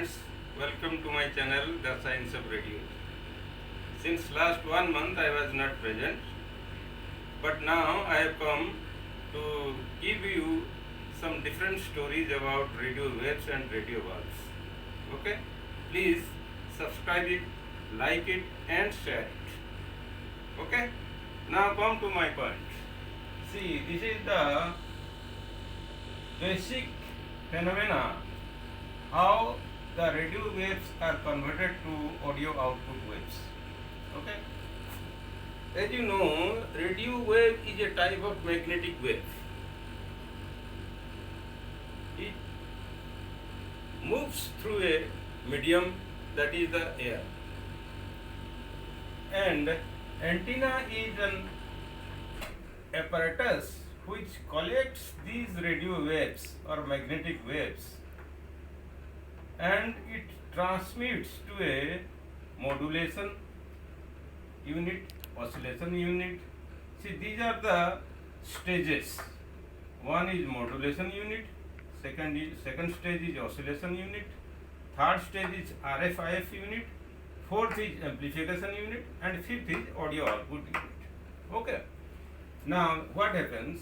friends, welcome to my channel The Science of Radio. Since last 1 month I was not present, but now I have come to give you some different stories about radio waves and radio waves. Okay? Please subscribe it, like it and share it. Okay? Now come to my point. See, this is the basic phenomena how the radio waves are converted to audio output waves. Okay? As you know, radio wave is a type of magnetic wave. It moves through a medium, that is the air. And antenna is an apparatus which collects these radio waves or magnetic waves and it transmits to a modulation unit, oscillation unit. See, these are the stages. One is modulation unit, second stage is oscillation unit, third stage is RF-IF unit, fourth is amplification unit, and fifth is audio output unit. Okay. Now what happens?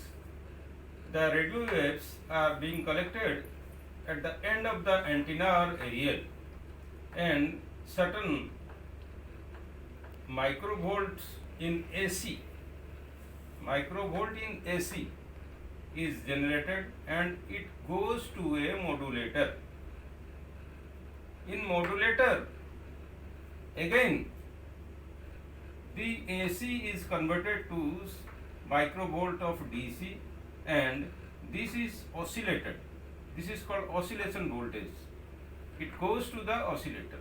The radio waves are being collected at the end of the antenna or aerial, and certain microvolts in AC is generated and it goes to a modulator. In modulator, again the AC is converted to microvolt of DC and this is oscillated. This is called oscillation voltage. It goes to the oscillator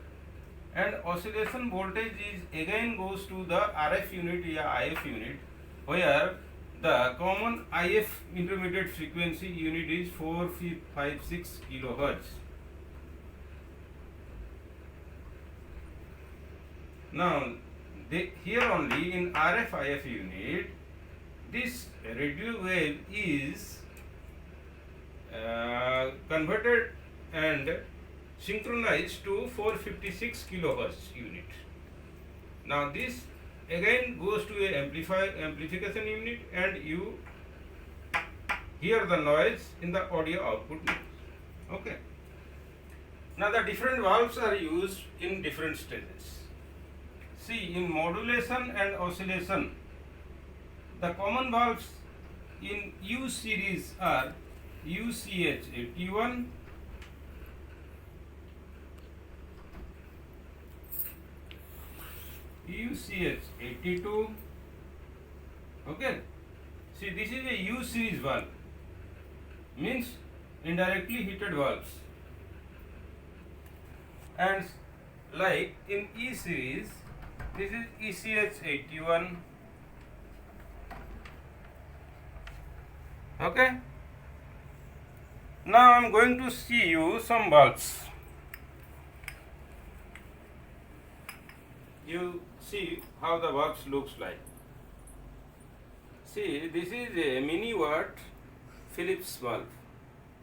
and oscillation voltage is again goes to the RF unit or IF unit, where the common IF intermediate frequency unit is 456 kilohertz. Now here only in RF IF unit, this radio wave is converted and synchronized to 456 kilohertz unit. Now this again goes to a amplification unit and you hear the noise in the audio output unit. Okay. Now the different valves are used in different stages. See, in modulation and oscillation, the common valves in U series are UCH81, UCH82. Okay. See, this is a U series valve, means indirectly heated valves. And like in E series, this is ECH81. Okay. Now I am going to see you some valves. You see how the valves looks like. See, this is a mini watt Phillips valve,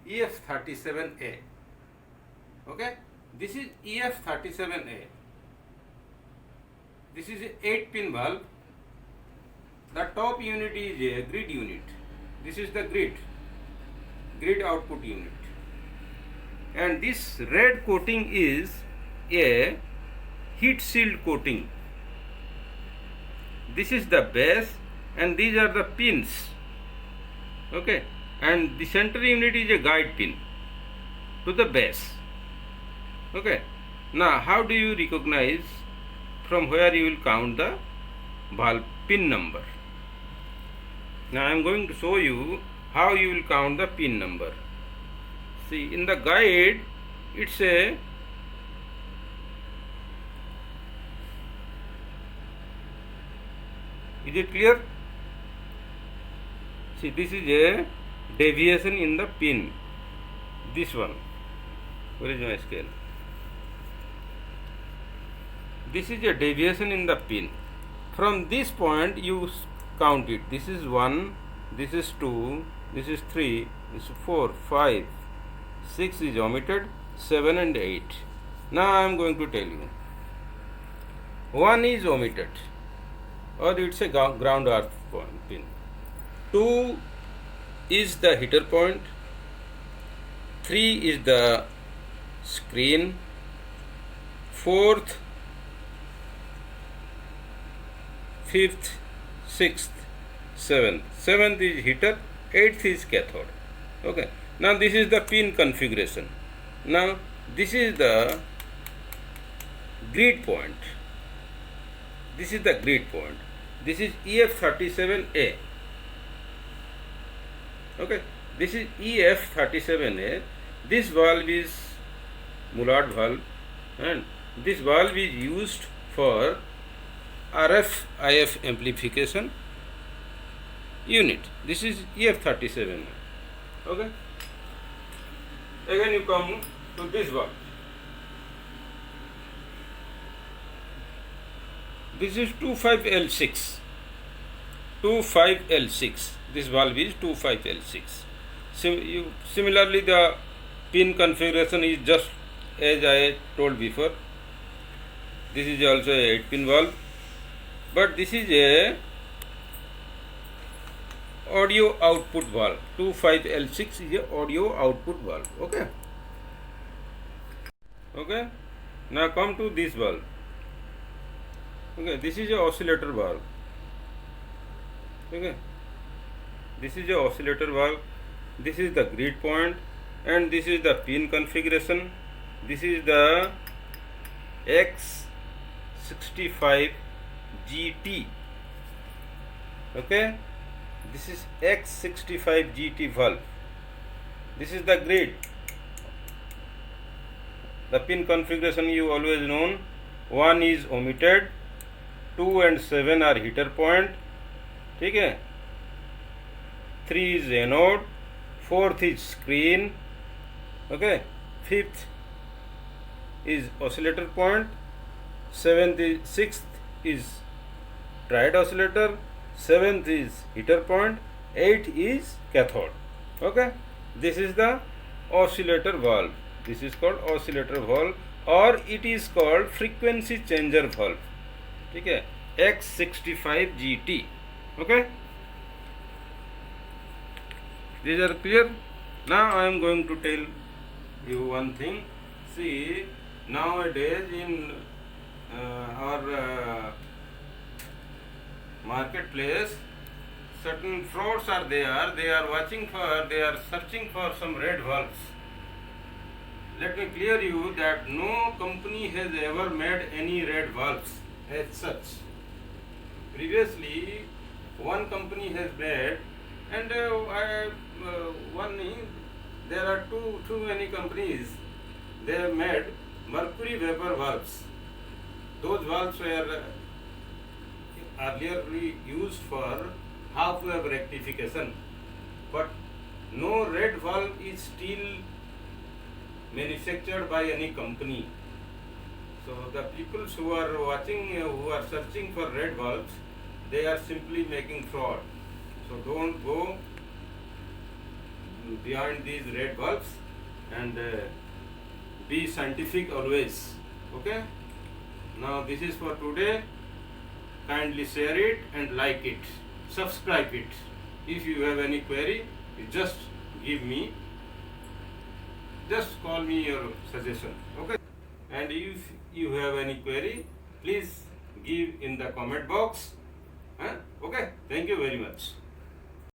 EF37A. Okay, this is EF37A. This is a 8-pin valve. The top unit is a grid unit. This is the grid output unit. And this red coating is a heat shield coating. This is the base and these are the pins. Okay, and the center unit is a guide pin to the base. Okay, now how do you recognize from where you will count the valve pin number? Now I am going to show you how you will count the pin number. See, in the guide it's a is it clear? See, this is a deviation in the pin. This one. Where is my scale? This is a deviation in the pin. From this point you count it. This is 1, this is 2, this is 3, this is 4, 5, 6 is omitted, 7 and 8. Now I am going to tell you. One is omitted, or it's a ground earth pin. 2 is the heater point. 3 is the screen. 4th, 5th, 6th, 7th. 7th is heater. 8th is cathode. Okay. Now this is the pin configuration. Now this is the grid point. This is the grid point. This is EF37A. Okay. This is EF37A. This valve is Mullard valve, and this valve is used for RF IF amplification unit. This is EF37A. Okay. Again you come to this valve. This is 25L6. 25L6. This valve is 25L6. Similarly, the pin configuration is just as I told before. This is also a 8-pin valve, but this is a audio output valve. 25L6 is a audio output valve. Okay. Okay. Now come to this valve. Okay, this is a oscillator valve. Okay, this is a oscillator valve. This is the grid point, and this is the pin configuration. This is the X65 GT. Okay, this is X65 GT valve. This is the grid. The pin configuration you always known. 1 is omitted. 2 and 7 are heater point. ठीक है. 3 is anode. 4th is screen. Okay. 5th is oscillator point. 6th is triode oscillator. 7th is heater point. 8th is cathode. Okay. This is the oscillator valve. This is called oscillator valve, or it is called frequency changer valve. ठीक है. X65 GT. Okay. These are clear. Now I am going to tell you one thing. See, nowadays in our marketplace, certain frauds are there. They are searching for some red valves. Let me clear you that no company has ever made any red valves as such. Previously, one company has made, and there are too many companies. They have made mercury vapor valves. Those valves were earlier used for half wave rectification, but no red valve is still manufactured by any company. So the people who are who are searching for red valves, they are simply making fraud. So don't go behind these red valves, and be scientific always. Okay. Now this is for today. Kindly share it and like it. Subscribe it. If you have any query, you just give me. Just call me your suggestion. Okay. And if you have any query, please give in the comment box. Okay. Thank you very much.